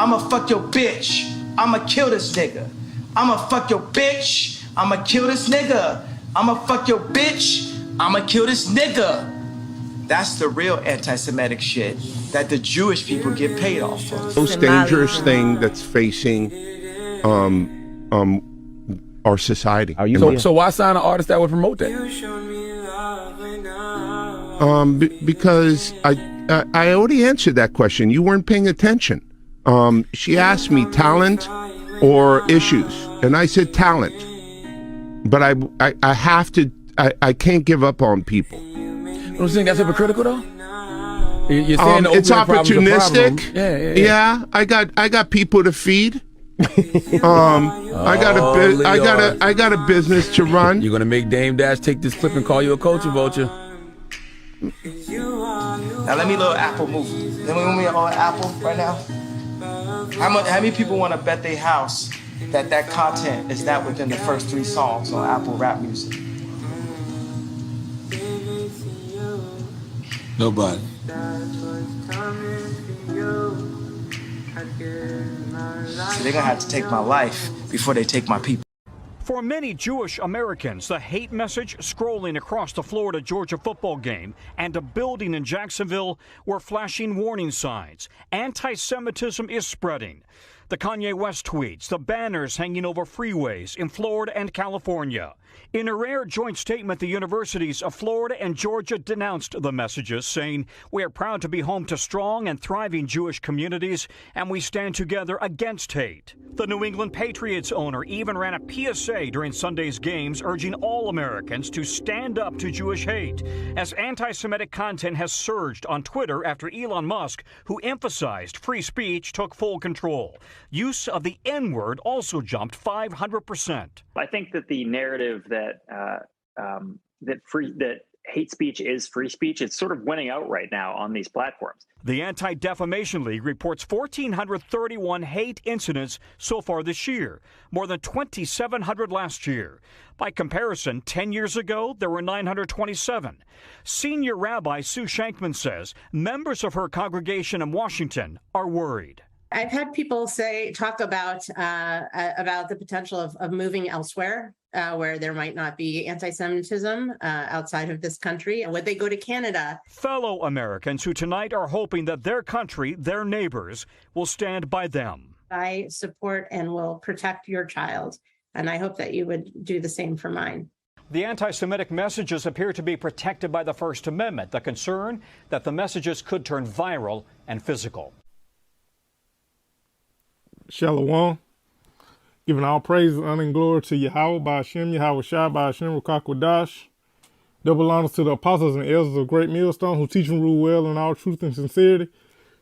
I'ma fuck your bitch. I'ma kill this nigga. I'ma fuck your bitch. I'ma kill this nigga. I'ma fuck your bitch. I'ma kill this nigga. That's the real anti-Semitic shit that the Jewish people get paid off of. Most dangerous thing that's facing our society. So why sign an artist that would promote that? Because I already answered that question. You weren't paying attention. She asked me talent or issues, and I said talent. But I have to. I can't give up on people. Don't you think that's hypocritical though? You're saying it's opportunistic. Yeah. I got people to feed. I got a business to run. You're gonna make Dame Dash take this clip and call you a culture vulture. Now let me little Apple move. Let me on Apple right now. How many people want to bet their house that content is not within the first 3 songs on Apple Rap Music? Nobody. So they're gonna have to take my life before they take my people. For many Jewish Americans, the hate message scrolling across the Florida-Georgia football game and a building in Jacksonville were flashing warning signs. Anti-Semitism is spreading. The Kanye West tweets, the banners hanging over freeways in Florida and California. In a rare joint statement, the universities of Florida and Georgia denounced the messages, saying, "We are proud to be home to strong and thriving Jewish communities, and we stand together against hate." The New England Patriots owner even ran a PSA during Sunday's games, urging all Americans to stand up to Jewish hate, as anti-Semitic content has surged on Twitter after Elon Musk, who emphasized free speech, took full control. Use of the N-word also jumped 500%. I think that the narrative that hate speech is free speech, it's sort of winning out right now on these platforms. The Anti-Defamation League reports 1,431 hate incidents so far this year, more than 2,700 last year. By comparison, 10 years ago, there were 927. Senior Rabbi Sue Shankman says members of her congregation in Washington are worried. I've had people talk about the potential of moving elsewhere where there might not be anti-Semitism outside of this country. Would they go to Canada? Fellow Americans who tonight are hoping that their country, their neighbors, will stand by them. I support and will protect your child, and I hope that you would do the same for mine. The anti-Semitic messages appear to be protected by the First Amendment, the concern that the messages could turn viral and physical. Shalom. Giving all praise, honor, and glory to Yahweh, Ba'ashem, Yahweh Shai, Ba'ashem, Rukakwadash. Double honors to the apostles and elders of Great Millstone who teach and rule well in all truth and sincerity.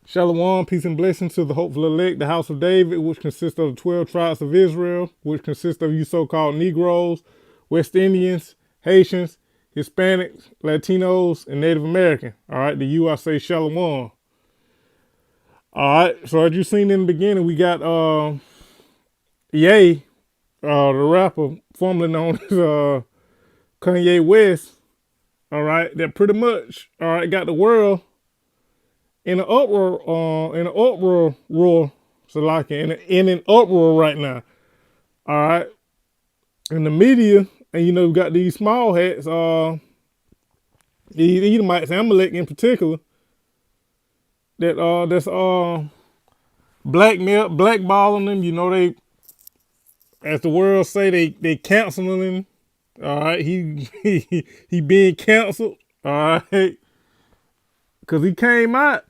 Shalom, peace and blessings to the hopeful elect, the house of David, which consists of the 12 tribes of Israel, which consists of you so-called Negroes, West Indians, Haitians, Hispanics, Latinos, and Native American. All right, to you I say shalom. All right, so as you seen in the beginning, we got Ye, the rapper formerly known as Kanye West, all right, that pretty much, all right, got the world in an uproar, in an uproar right now, all right, in the media, and you know, we got these small hats, the Edomites, Amalek in particular, that's blackballing them. You know, they, as the world say, they canceling him. All right, he being canceled. All right, because he came out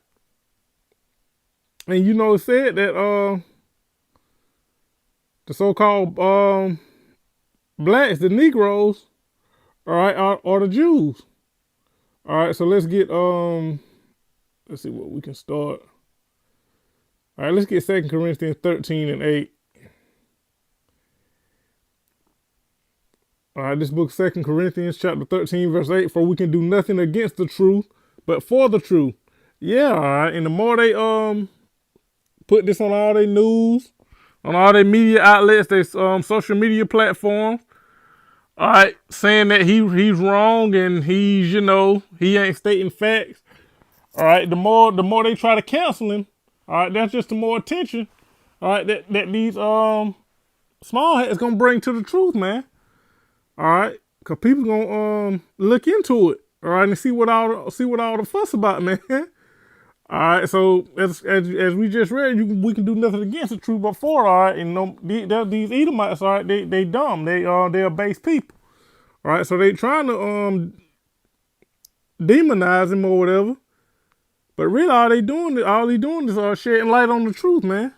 and you know said that the so-called blacks, the Negroes, all right, are the Jews. All right, so let's get let's see what we can start. All right, let's get 2 Corinthians 13:8. All right, this book, 2 Corinthians chapter 13, verse 8, for we can do nothing against the truth, but for the truth. Yeah, all right. And the more they put this on all their news, on all their media outlets, their social media platforms, all right, saying that he's wrong and he's, you know, he ain't stating facts. All right, the more they try to cancel him, all right, that's just the more attention, all right, that these small hats gonna bring to the truth, man. All right, cause people gonna look into it, all right, and see what all the fuss about, man. All right, so as we just read, we can do nothing against the truth but for, all right, and no, these Edomites, all right, they dumb, they're base people, all right, so they trying to demonize him or whatever, but really all they doing is shedding light on the truth, man.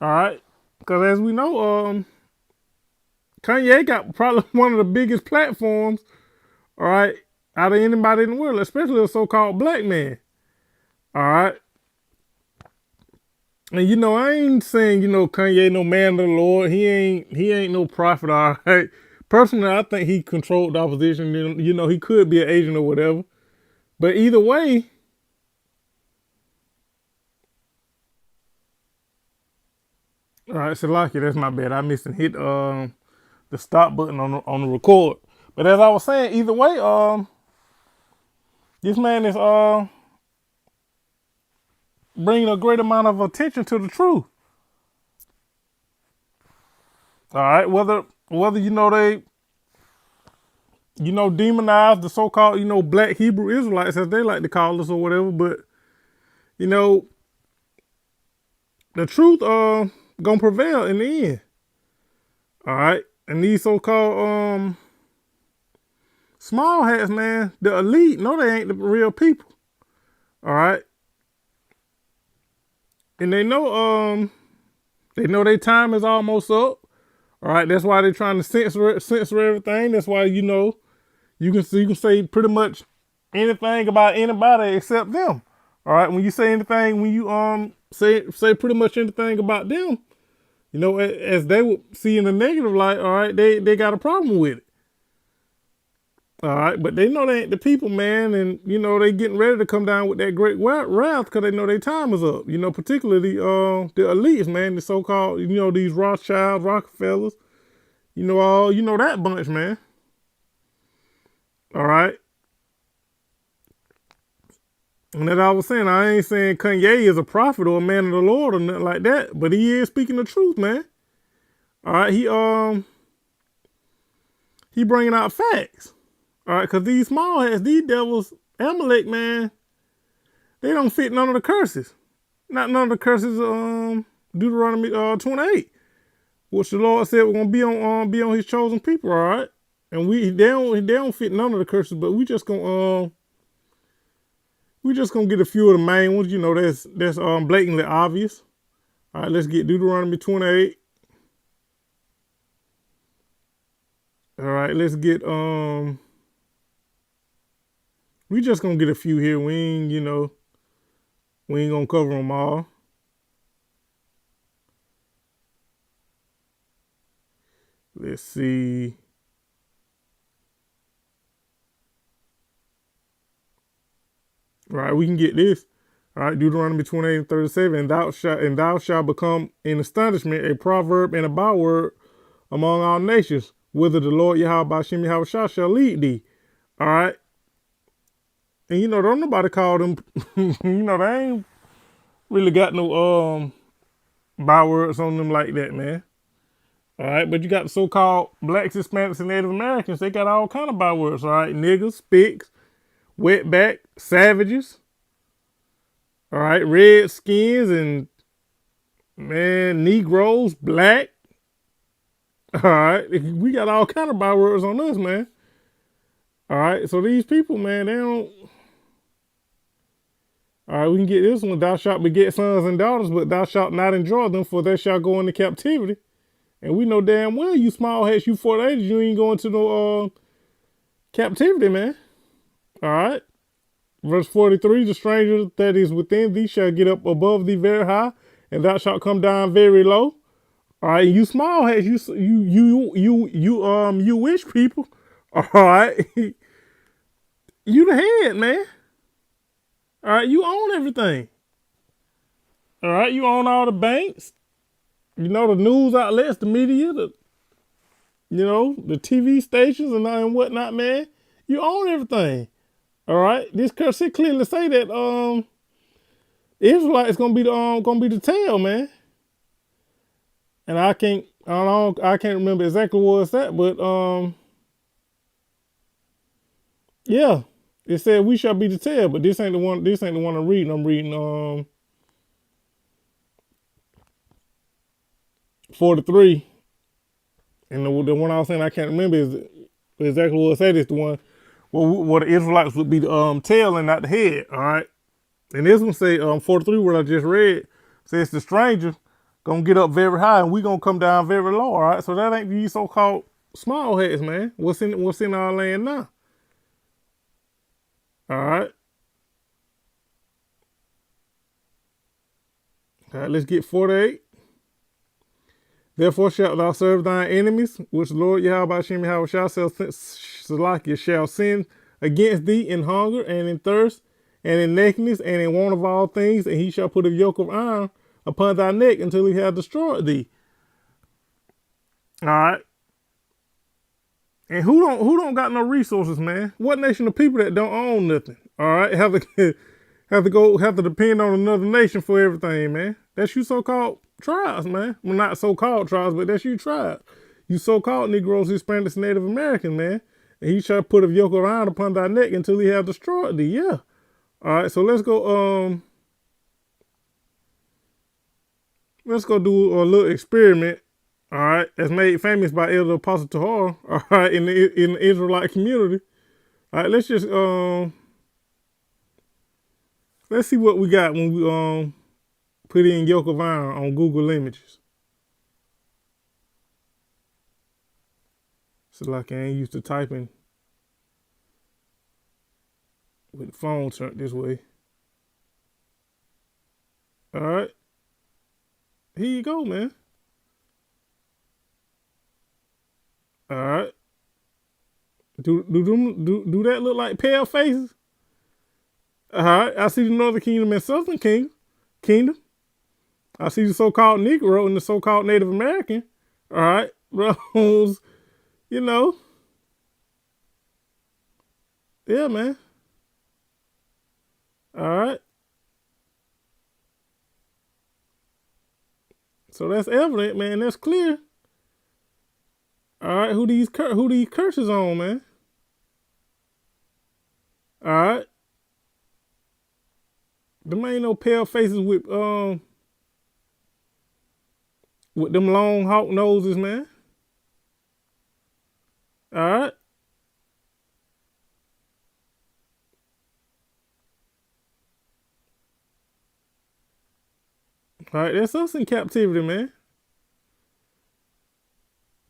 All right, because as we know, Kanye got probably one of the biggest platforms, all right, out of anybody in the world, especially a so-called black man. All right. And I ain't saying, Kanye no man of the Lord. He ain't no prophet, all right. Personally, I think he controlled the opposition. He could be an agent or whatever. But either way, all right, Salaki, that's my bad. I missed and hit the stop button on the record. But as I was saying, either way, this man is bringing a great amount of attention to the truth. All right, whether they demonize the so-called black Hebrew Israelites, as they like to call us or whatever, but the truth gonna prevail in the end. All right, and these so-called small hats, man, the elite, no, they ain't the real people. All right. And they know their time is almost up. All right, that's why they're trying to censor everything. That's why you can say pretty much anything about anybody except them. All right, when you say anything, when you say pretty much anything about them, as they would see in the negative light, all right, they got a problem with it. All right, but they know they ain't the people, man, and they getting ready to come down with that great wrath because they know their time is up. Particularly the elites, man, the so-called these Rothschilds, Rockefellers, that bunch, man. All right, and as I was saying, I ain't saying Kanye is a prophet or a man of the Lord or nothing like that, but he is speaking the truth, man. All right, he bringing out facts. All right, because these small hats, these devils, Amalek, man, they don't fit none of the curses. Not none of the curses, Deuteronomy 28, which the Lord said we're gonna be on His chosen people. All right, and they don't fit none of the curses, but we just gonna get a few of the main ones. That's blatantly obvious. All right, let's get Deuteronomy 28. All right, let's get we just gonna get a few here. We ain't gonna cover them all. Let's see. All right, we can get this. All right, Deuteronomy 28:37, and thou shalt become in astonishment a proverb and a byword among all nations, whither the Lord Yahweh Ba'Shem Yahweh shall lead thee. All right. And don't nobody call them, they ain't really got no bywords on them like that, man. All right, but you got the so-called blacks, Hispanics, and Native Americans, they got all kind of bywords, all right? Niggas, spics, wetback, savages, all right, redskins, and, man, Negroes, black. All right, we got all kind of bywords on us, man. All right, so these people, man, they don't. All right, we can get this one. Thou shalt beget sons and daughters, but thou shalt not enjoy them, for they shall go into captivity. And we know damn well, you small hats, you 48, you ain't going to no captivity, man. All right. Verse 43, the stranger that is within thee shall get up above thee very high, and thou shalt come down very low. All right, you small hats, you wish people. All right, you the head, man. All right, you own everything. All right, you own all the banks. The news outlets, the media, the TV stations and whatnot, man. You own everything. All right, this curse clearly say that Israelites gonna be the tail, man. And I can't remember exactly what it's at, but yeah. It said we shall be the tail, but this ain't the one I'm reading. I'm reading 43. And the one I was saying I can't remember is exactly what it said. Is the one where the Israelites would be the tail and not the head. All right. And this one say 43, what I just read, says the stranger gonna get up very high and we gonna come down very low. All right. So that ain't these so-called small heads, man. What's in our land now? All right. All right. Let's get 48. Therefore shalt thou serve thine enemies, which the Lord Yahweh Shem Yahweh shall send against thee in hunger and in thirst and in nakedness and in want of all things, and he shall put a yoke of iron upon thy neck until he have destroyed thee. All right. And who don't got no resources, man? What nation of people that don't own nothing? All right, have to depend on another nation for everything, man. That's you so-called tribes, man. Well, not so-called tribes, but that's you tribes. You so-called Negroes, Hispanics, Native Americans, man. And he shall put a yoke of iron upon thy neck until he have destroyed thee. Yeah. All right, so let's go. Let's go do a little experiment. All right, that's made famous by Elder Apostle Tahar. All right, in the Israelite community. All right, let's just let's see what we got when we put in yoke of iron on Google Images. So like I ain't used to typing with the phone turned this way. All right, here you go, man. All right. Do that look like pale faces? All right. I see the Northern Kingdom and Southern Kingdom. I see the so-called Negro and the so-called Native American. All right. Bros, you know. Yeah, man. All right. So that's evident, man. That's clear. All right, who these curses on, man? All right, them ain't no pale faces with them long hawk noses, man. All right, all right, that's us in captivity, man.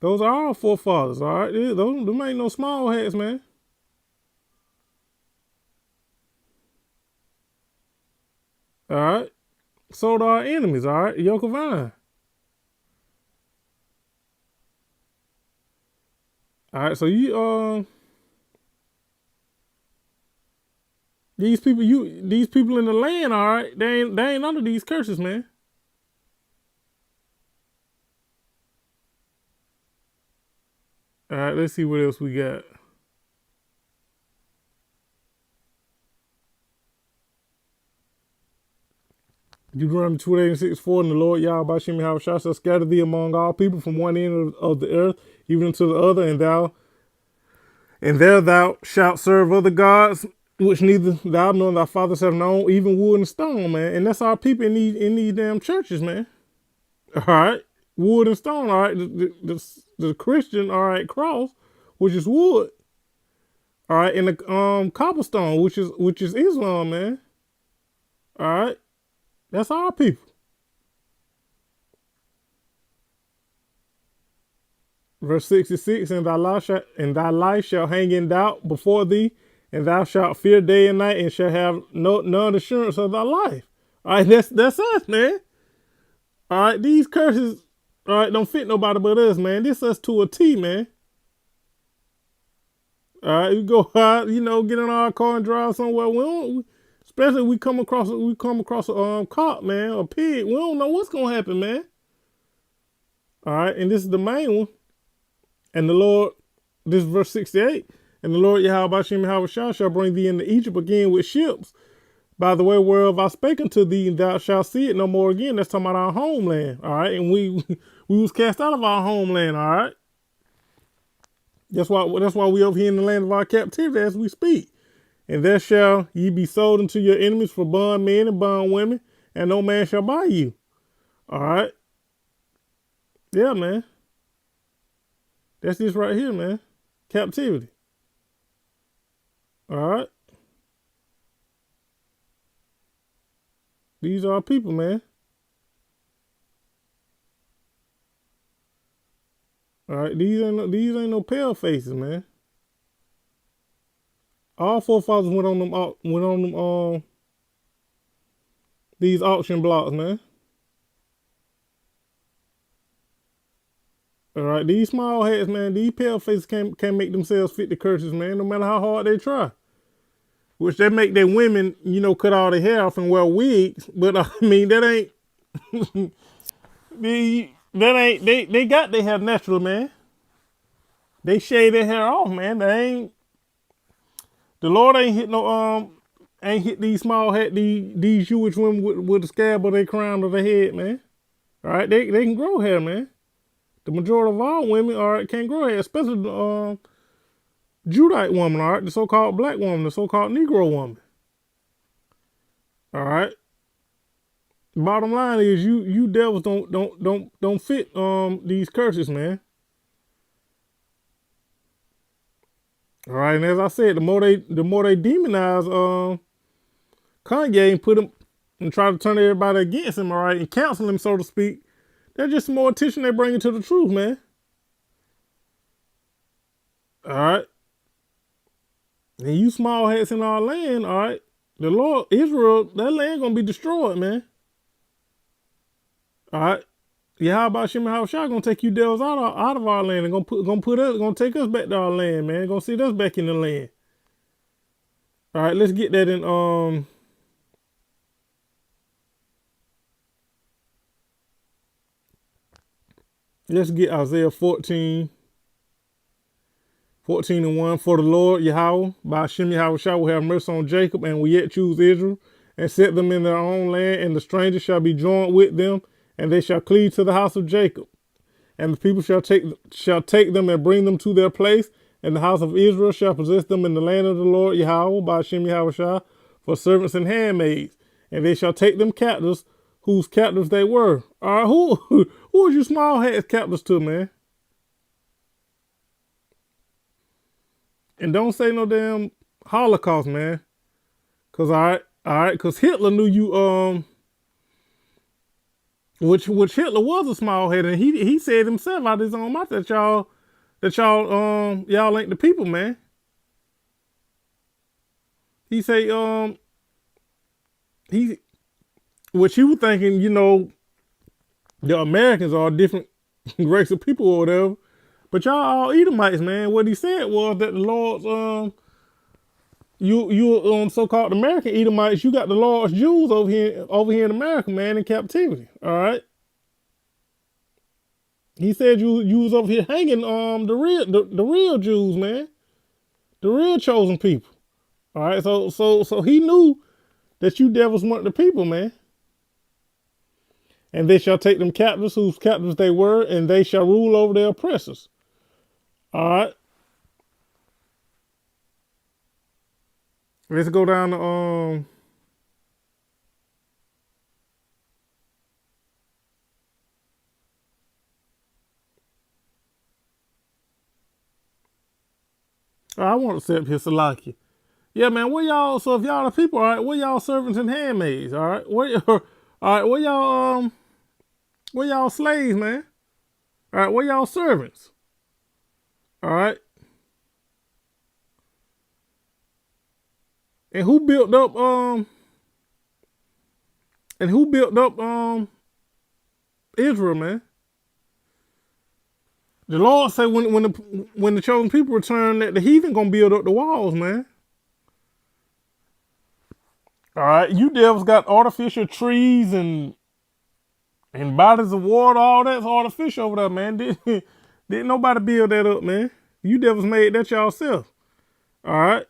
Those are our forefathers, all right? Them ain't no small hats, man. All right? So are our enemies, all right? Yoke of iron. All right, so these people in the land, all right, they ain't under these curses, man. All right, let's see what else we got. Deuteronomy 28:6-4, and the Lord Yahweh Shem Yahweh shall scatter thee among all people from one end of the earth even unto the other, and there thou shalt serve other gods which neither thou nor thy fathers have known, even wood and stone, man. And that's our people in these damn churches, man. All right, wood and stone. All right, the Christian, all right, cross, which is wood. All right, and the cobblestone, which is Islam, man. All right, that's our people. Verse 66, and thy life shall hang in doubt before thee, and thou shalt fear day and night, and shall have none assurance of thy life. All right, that's us, man. All right, these curses, all right, don't fit nobody but us, man. This us to a T, man. All right, we go out, get in our car and drive somewhere. Especially if we come across a cop, man, a pig. We don't know what's gonna happen, man. All right, and this is the main one. And the Lord, this is verse 68, and the Lord Yahweh Shem Yahweh shall bring thee into Egypt again with ships By the way, whereof I spake unto thee, thou shalt see it no more again. That's talking about our homeland, all right? And we was cast out of our homeland, all right? That's why we over here in the land of our captivity as we speak. And there shall ye be sold unto your enemies for bondmen and bondwomen, and no man shall buy you. All right? Yeah, man. That's this right here, man. Captivity. All right? These are our people, man. All right, these ain't no pale faces, man. All forefathers went on them these auction blocks, man. All right, these small hats, man. These pale faces can't make themselves fit the curses, man. No matter how hard they try. Which they make their women, cut all their hair off and wear wigs. But I mean, that ain't. They got their hair natural, man. They shave their hair off, man. The Lord ain't hit these small hat, these Jewish women with the scab of their crown of their head, man. All right, they can grow hair, man. The majority of all women, all right, can't grow hair, especially the Judite woman, all right, the so-called black woman, the so-called Negro woman. All right. Bottom line is you devils don't fit these curses, man. All right, and as I said, the more they demonize Kanye and put him and try to turn everybody against him, all right, and counsel him, so to speak, that's just more attention they bring to the truth, man. All right. And you small hats in our land, all right, the Lord, Israel, that land gonna be destroyed, man. All right. Yeah, how about Shimon Haushai gonna take you devils out of our land and gonna take us back to our land, man. Gonna sit us back in the land. All right, let's get that in let's get Isaiah 14 and 1. For the Lord Yahweh, by Hashem Yahushua, will have mercy on Jacob, and will yet choose Israel, and set them in their own land, and the stranger shall be joined with them, and they shall cleave to the house of Jacob. And the people shall take them and bring them to their place, and the house of Israel shall possess them in the land of the Lord Yahweh, by Hashem Yahushua, for servants and handmaids. And they shall take them captives, whose captives they were. All right, who is you small hats captives to, man? And don't say no damn Holocaust, man. Cause all right, cause Hitler knew you which Hitler was a small head, and he said himself out of his own mouth that y'all ain't the people, man. He say which he was thinking, the Americans are a different race of people or whatever. But y'all all Edomites, man. What he said was that the Lord's you so-called American Edomites, you got the Lord's Jews over here in America, man, in captivity. All right. He said you was over here hanging the real Jews, man, the real chosen people. All right. So he knew that you devils weren't the people, man. And they shall take them captives, whose captives they were, and they shall rule over their oppressors. All right. Let's go down to I want to set up here Salakia. Yeah, man, where y'all, so if y'all the people, all right, where y'all servants and handmaids, all right? All right, where y'all slaves, man? All right, where y'all servants? All right. And who built up Israel, man? The Lord said when the chosen people return, that the heathen gonna build up the walls, man. All right, you devils got artificial trees and bodies of water, all that's artificial over there, man. Didn't nobody build that up, man. You devils made that yourself. All right.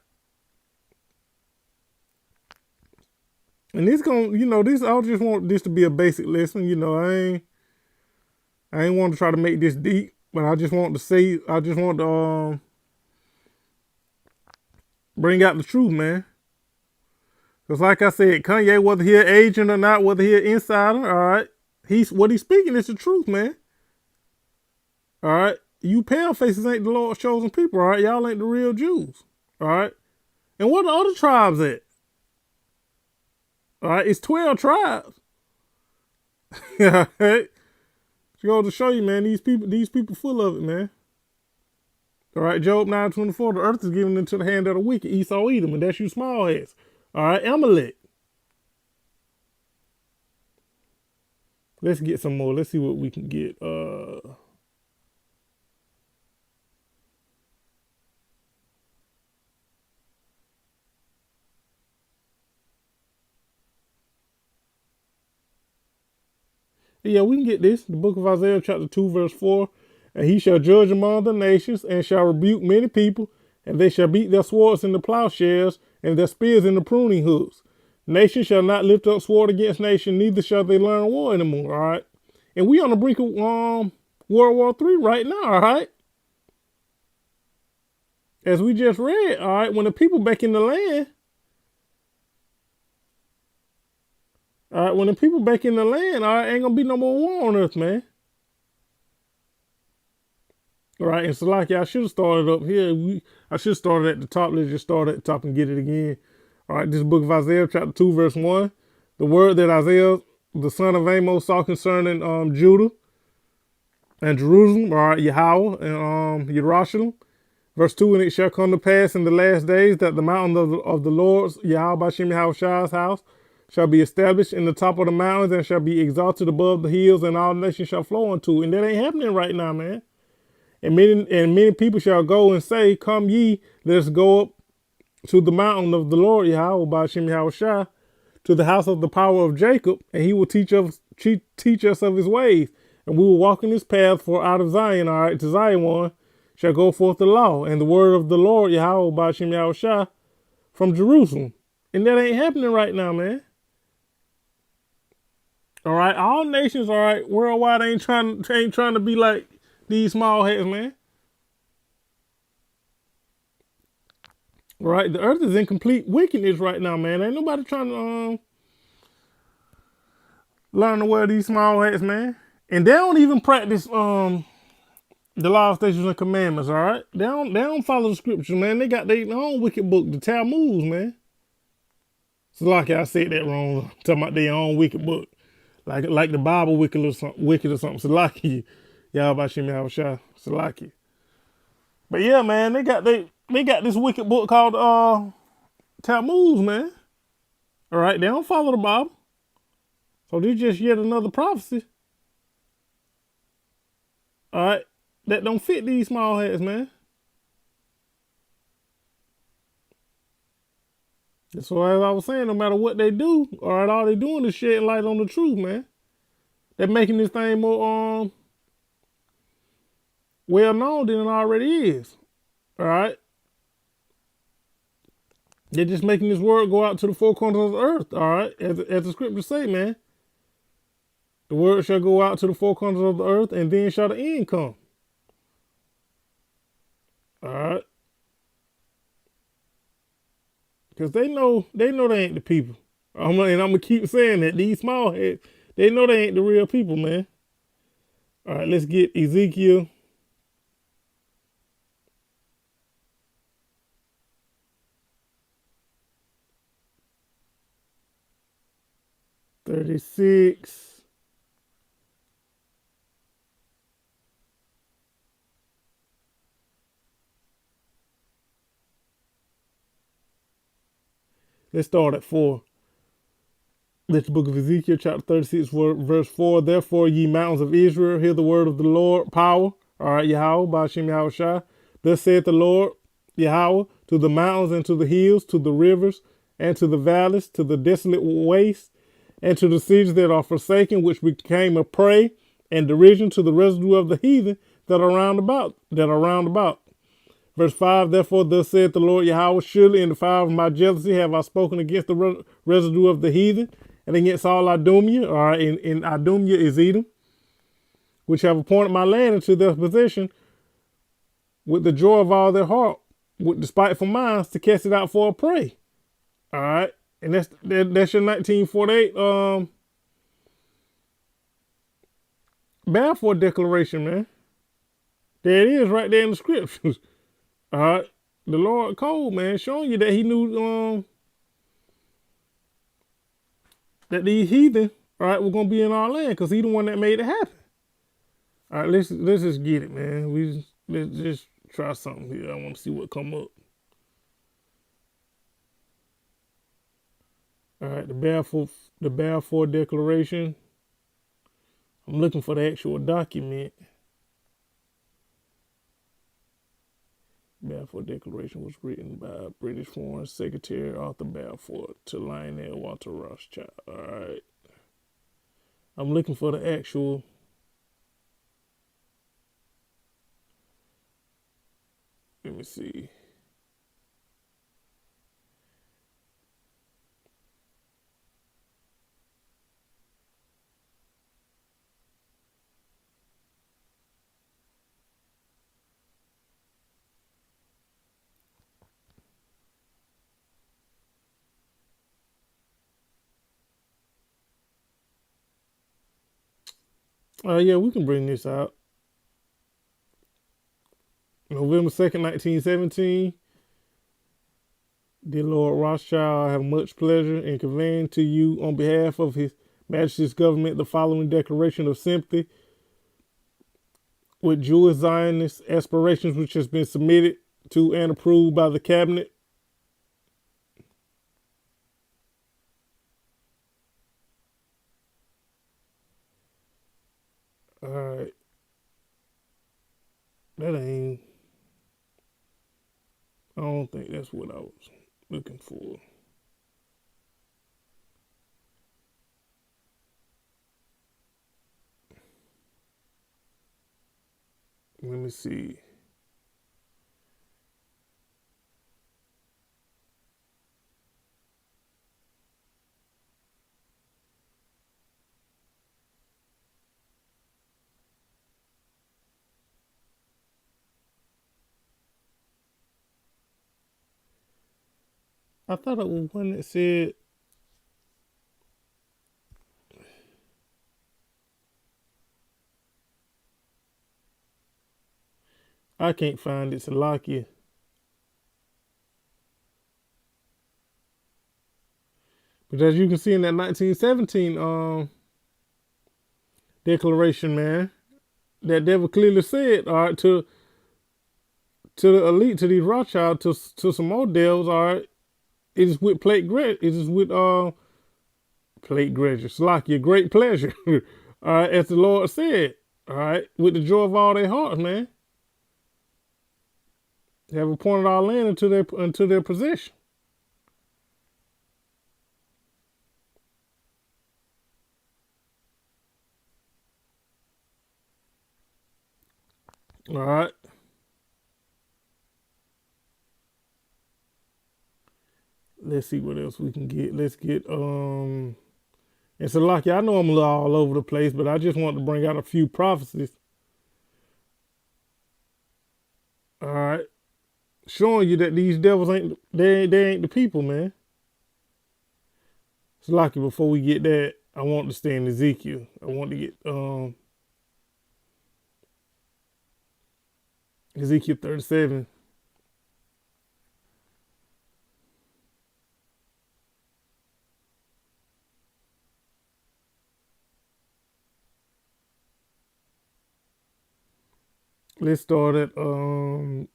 And this this, I just want this to be a basic lesson. I ain't want to try to make this deep, but I just want to bring out the truth, man. Because like I said, Kanye, whether he an agent or not, whether he an insider, all right, what he's speaking is the truth, man. All right, you pale faces ain't the Lord's chosen people, all right? Y'all ain't the real Jews, all right? And what are the other tribes at? All right, it's 12 tribes. All right? Go to show you, man, these people full of it, man. All right, Job 9:24, the earth is given into the hand of the wicked, Esau, Edom, and that's you small heads. All right, Amalek. Let's get some more. Let's see what we can get. Yeah, we can get this. The book of Isaiah, chapter 2, verse 4. And he shall judge among the nations, and shall rebuke many people, and they shall beat their swords in the plowshares, and their spears in the pruning hooks. Nation shall not lift up sword against nation, neither shall they learn war anymore, all right? And we on the brink of World War III right now, all right? As we just read, all right, when the people back in the land, all right, when the people back in the land, all right, ain't gonna be no more war on earth, man. All right, and so like I should have started up here. I should have started at the top. Let's just start at the top and get it again. All right, this book of Isaiah, chapter 2, verse 1. The word that Isaiah, the son of Amos, saw concerning Judah and Jerusalem, all right, Yahweh and Jerusalem. Verse 2, and it shall come to pass in the last days that the mountain of the Lord's, Yahweh Bashim Yahushua's house, shall be established in the top of the mountains and shall be exalted above the hills, and all nations shall flow unto. And that ain't happening right now, man. And many people shall go and say, come ye, let us go up to the mountain of the Lord, Yahweh Bashim Yahushua, to the house of the power of Jacob, and he will teach us of his ways. And we will walk in his path, for out of Zion, all right, to Zion one, shall go forth the law, and the word of the Lord, Yahweh Bashim Yahushua, from Jerusalem. And that ain't happening right now, man. All right, all nations, all right, worldwide ain't trying to be like these small heads, man. All right, the earth is in complete wickedness right now, man. Ain't nobody trying to learn to wear these small hats, man. And they don't even practice the law, statutes, and commandments. All right, they don't follow the scriptures, man. They got their own wicked book, the Talmud, man. So like I said that wrong. I'm talking about their own wicked book. Like the Bible wicked or something. Salaki. Y'all about Shimmy Havashah. Salaki. But yeah, man, they got this wicked book called Talmud, man. All right, they don't follow the Bible. So this just yet another prophecy. All right, that don't fit these small hats, man. So as I was saying, no matter what they do, all right, all they doing is shedding light on the truth, man. They're making this thing more well known than it already is. All right. They're just making this word go out to the four corners of the earth. All right, as the scriptures say, man. The word shall go out to the four corners of the earth, and then shall the end come. All right. Because they know they ain't the people. And I'm going to keep saying that. These small heads, they know they ain't the real people, man. All right, let's get Ezekiel. $36. Let's start at 4. This book of Ezekiel, chapter 36, verse 4. Therefore, ye mountains of Israel, hear the word of the Lord, power. All right, Yahweh, Bashim Yahushua. Thus saith the Lord, Yahweh, to the mountains and to the hills, to the rivers and to the valleys, to the desolate wastes, and to the cities that are forsaken, which became a prey and derision to the residue of the heathen that are round about. Verse 5, therefore thus saith the Lord Yahweh, surely in the fire of my jealousy have I spoken against the residue of the heathen, and against all Idumea, all right, in Idumea is Edom, which have appointed my land into their possession with the joy of all their heart, with despiteful minds to cast it out for a prey. All right, and that's your 1948 Balfour Declaration, man. There it is, right there in the scriptures. All right, the Lord cold, man, showing you that he knew that these heathen, all right, were gonna be in our land because he the one that made it happen. All right, let's just get it, man. Let's just try something here. I want to see what come up. All right, the Balfour Declaration. I'm looking for the actual document. Balfour Declaration was written by British Foreign Secretary Arthur Balfour to Lionel Walter Rothschild. All right. I'm looking for the actual. Let me see. Yeah, we can bring this out. November 2nd, 1917. Dear Lord Rothschild, I have much pleasure in conveying to you on behalf of His Majesty's government the following declaration of sympathy with Jewish Zionist aspirations, which has been submitted to and approved by the cabinet. All right. That ain't. I don't think that's what I was looking for. Let me see. I thought it was one that said I can't find it, Salakia. But as you can see in that 1917 declaration, man, that devil clearly said, all right, to the elite, to these Rothschild, to some more devils, all right, it is with plate grudge, it is with plate grudge, Salakia, great pleasure. All right, as the Lord said, all right, with the joy of all their hearts, man. They have appointed our land into their possession. All right. Let's see what else we can get. Let's get and so Lucky, I know I'm a little all over the place, but I just want to bring out a few prophecies. All right. Showing you that these devils ain't the people, man. So Lucky, before we get that, I want to stay in Ezekiel. I want to get Ezekiel 37. Let's start at 2.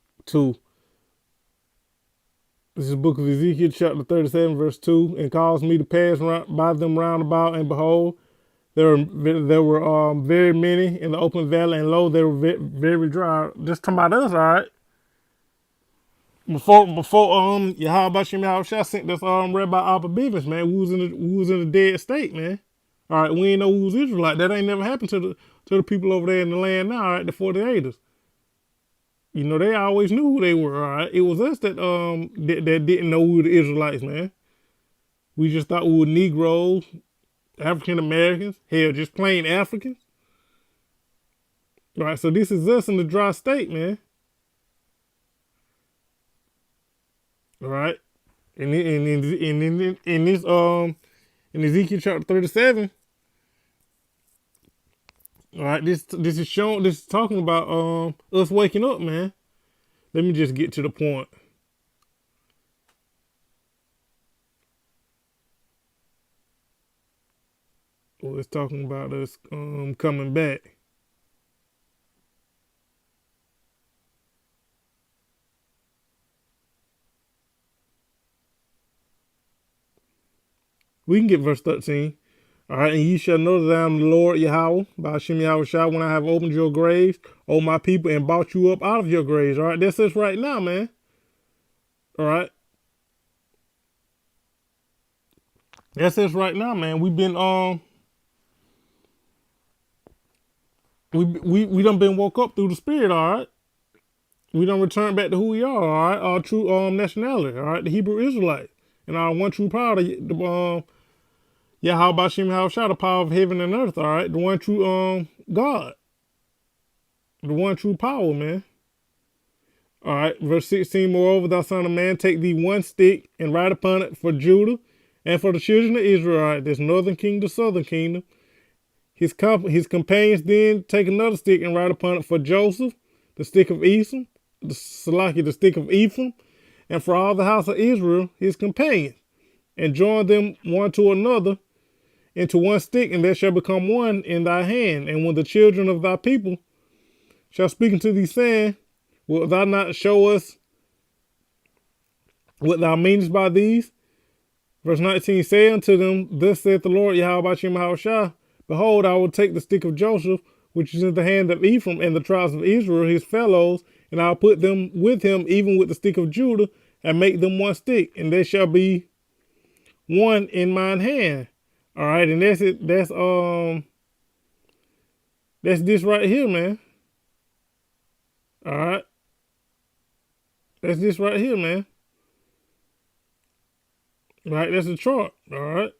This is the book of Ezekiel, chapter 37, verse 2. And caused me to pass by them round about, and behold, there were very many in the open valley, and lo, they were very dry. Just talking about us, all right. Before Yahweh Bashem Yahushua sent this Rabbi Alpha Bivens, man, we was in a dead state, man. All right, we ain't know we was Israelite. That ain't never happened to the people over there in the land now, all right, the 48ers. You know, they always knew who they were, all right? It was us that that didn't know we were the Israelites, man. We just thought we were Negroes, African Americans, hell, just plain Africans. All right, so this is us in the dry state, man. All right, and in this in Ezekiel chapter 37, all right, this is talking about us waking up, man. Let me just get to the point. Well, it's talking about us coming back. We can get verse 13. All right, and ye shall know that I am the Lord Yahweh, by Hashem Yahweh Shah, when I have opened your graves, O my people, and brought you up out of your graves. All right, that's us right now, man. All right. That's us right now, man. We've been we done been woke up through the spirit, all right. We done returned back to who we are, all right. Our true nationality, all right. The Hebrew Israelite, and our one true power, the Yahweh Bashim Haushah, the power of heaven and earth, all right. The one true God, the one true power, man. All right, verse 16. Moreover, thou son of man, take thee one stick and write upon it for Judah and for the children of Israel, all right. This northern kingdom, southern kingdom. His companions then take another stick and write upon it for Joseph, the stick of Ephraim, the stick of Ephraim, and for all the house of Israel, his companions, and join them one to another into one stick, and there shall become one in thy hand. And when the children of thy people shall speak unto thee, saying, wilt thou not show us what thou meanest by these? Verse 19, say unto them, thus saith the Lord Yahweh Bashim Haushah, behold, I will take the stick of Joseph, which is in the hand of Ephraim, and the tribes of Israel, his fellows, and I'll put them with him, even with the stick of Judah, and make them one stick, and they shall be one in mine hand. All right, and that's it. That's this right here, man. All right, that's this right here, man. All right, that's the chart. All right,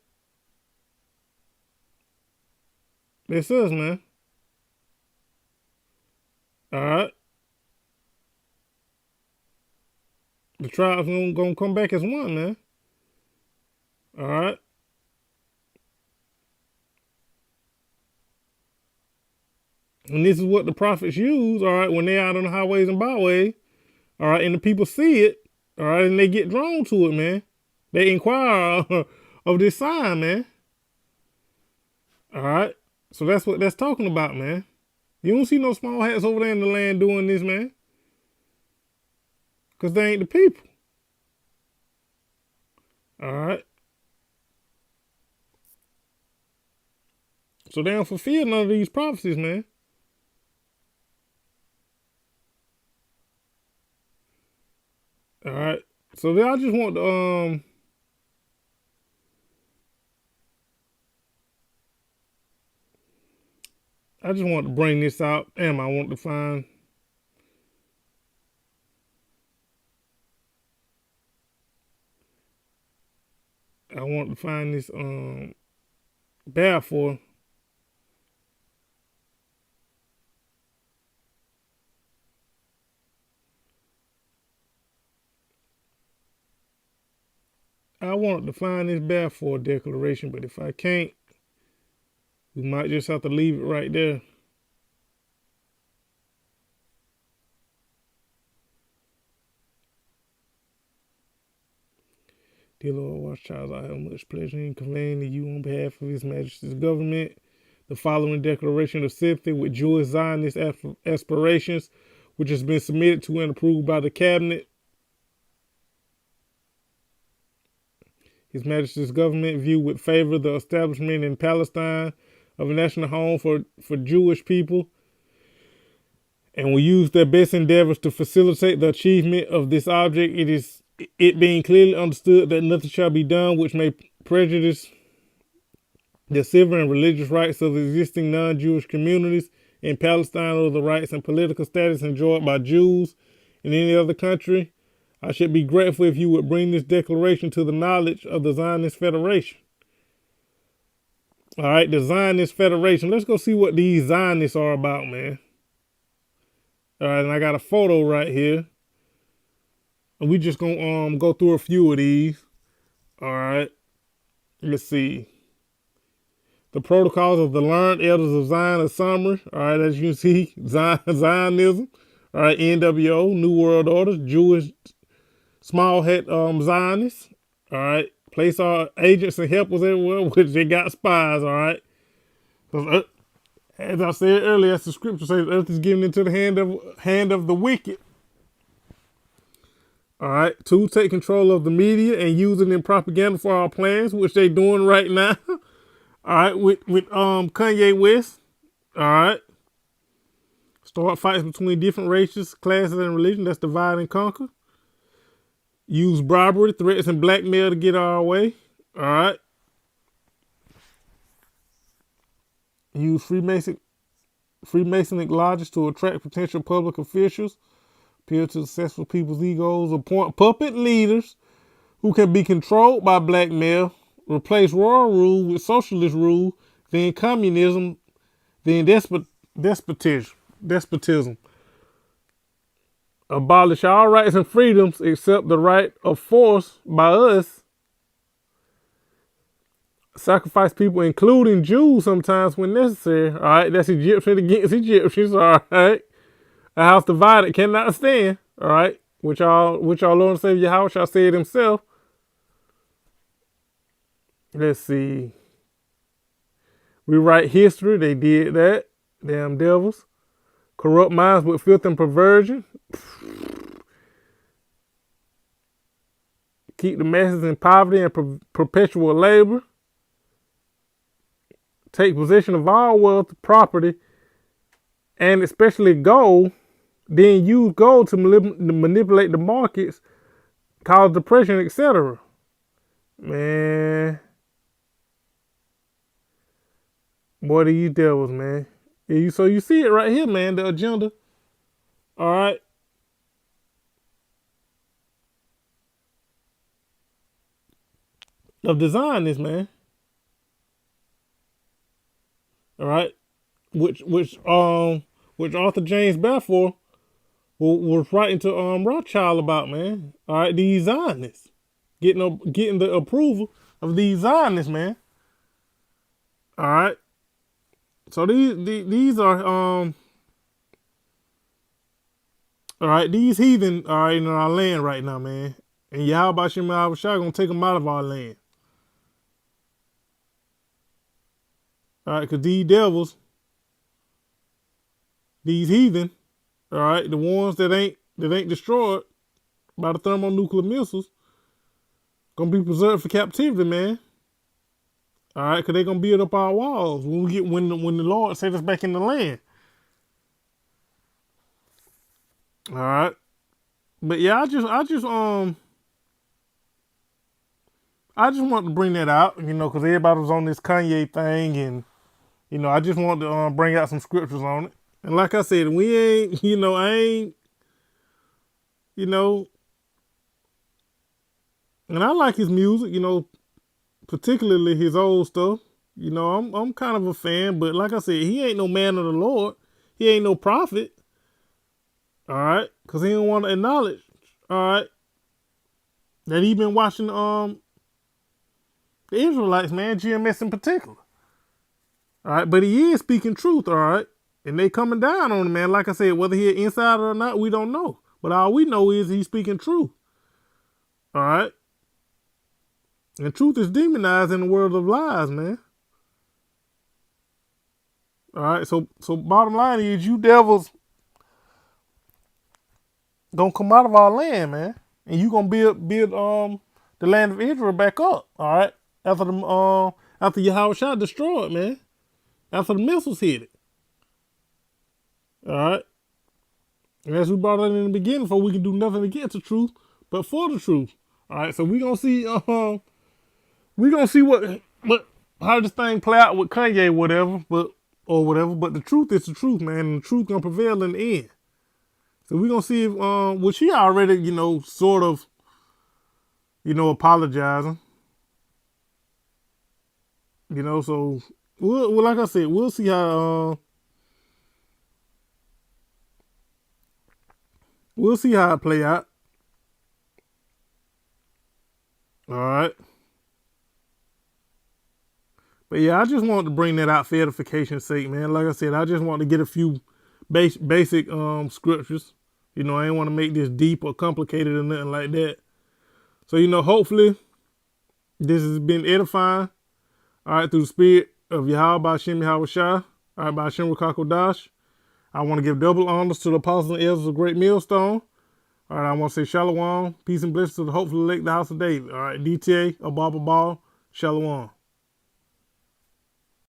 that's us, man. All right, the tribes gonna come back as one, man. All right. And this is what the prophets use, all right, when they're out on the highways and byways, all right, and the people see it, all right, and they get drawn to it, man. They inquire of this sign, man. All right, so that's what that's talking about, man. You don't see no small hats over there in the land doing this, man, because they ain't the people. All right. So they don't fulfill none of these prophecies, man. All right, so I just want to bring this out. I want to find this Balfour. I wanted to find this Balfour Declaration, but if I can't, we might just have to leave it right there. Dear Lord Rothschild, I have much pleasure in conveying to you on behalf of His Majesty's government the following declaration of sympathy with Jewish Zionist aspirations, which has been submitted to and approved by the Cabinet. His Majesty's government view with favor the establishment in Palestine of a national home for Jewish people, and will use their best endeavors to facilitate the achievement of this object. It being clearly understood that nothing shall be done which may prejudice the civil and religious rights of existing non-Jewish communities in Palestine or the rights and political status enjoyed by Jews in any other country, I should be grateful if you would bring this declaration to the knowledge of the Zionist Federation. All right, the Zionist Federation. Let's go see what these Zionists are about, man. All right, and I got a photo right here. And we just gonna go through a few of these. All right, let's see. The Protocols of the Learned Elders of Zion, a summary. All right, as you can see, Zionism. All right, NWO, New World Order, Jewish small hat Zionists. All right, place our agents and helpers everywhere, which they got spies. All right, as I said earlier, as the scripture says, earth is given into the hand of the wicked. All right, 2, take control of the media and use it in propaganda for our plans, which they doing right now. All right, with Kanye West. All right, start fights between different races, classes, and religion. That's divide and conquer. Use bribery, threats, and blackmail to get our way. All right. Use Freemasonic lodges to attract potential public officials, appeal to successful people's egos, appoint puppet leaders who can be controlled by blackmail, replace royal rule with socialist rule, then communism, then despotism. Abolish all rights and freedoms except the right of force by us. Sacrifice people, including Jews, sometimes when necessary. All right, that's Egyptian against Egyptians. All right, a house divided cannot stand. All right, which our Lord and Savior Yahweh shall say it himself. Let's see. Rewrite history. They did that. Damn devils. Corrupt minds with filth and perversion. Keep the masses in poverty and perpetual labor. Take possession of all wealth, property, and especially gold. Then use gold to manipulate the markets, cause depression, etc. Man. Boy, these devils, man. So you see it right here, man, the agenda. All right. Of design this, man. All right. Which Arthur James Balfour was writing to Rothschild about, man. All right, these Zionists. Getting the approval of these Zionists, man. All right. So these are all right, these heathen are in our land right now, man. And Yahweh Shem Yahweh Shai gonna take them out of our land. All right, because these devils, these heathen, all right, the ones that ain't destroyed by the thermonuclear missiles, gonna be preserved for captivity, man. All right, because they're gonna build up our walls when the Lord set us back in the land. All right, but yeah, I just wanted to bring that out, because everybody was on this Kanye thing, and I just wanted to bring out some scriptures on it. And like I said, we ain't, and I like his music, particularly his old stuff. I'm kind of a fan, but like I said, he ain't no man of the Lord. He ain't no prophet. All right, because he don't want to acknowledge, all right, that he been watching the Israelites, man, GMS in particular. All right, but he is speaking truth, all right, and they coming down on him, man. Like I said, whether he an insider or not, we don't know. But all we know is he's speaking truth. All right, and truth is demonized in the world of lies, man. All right, so bottom line is, you devils gonna come out of our land, man, and you gonna build the land of Israel back up, all right, after Yahweh Shai destroyed, man, after the missiles hit it, all right. And as we brought it in the beginning, for we can do nothing against the truth, but for the truth, all right. So we gonna see how this thing play out with Kanye, whatever. But or whatever. But the truth is the truth, man. And the truth gonna prevail in the end. So we're gonna see if well, she already, you know, sort of, you know, apologizing. You know, so well, like I said, we'll see how it play out. All right. But yeah, I just wanted to bring that out for edification's sake, man. Like I said, I just want to get a few basic scriptures. You know, I ain't want to make this deep or complicated or nothing like that. So, you know, hopefully this has been edifying. All right, through the spirit of Yahweh Ba'Shem Yahweh Shai. All right, Ba'Shem Rukakodash. I want to give double honors to the apostles and elders of Great Millstone. All right, I want to say Shalom, peace and blessings to the hopefully elect the house of David. All right, DTA, Ababa Ball, Shalom.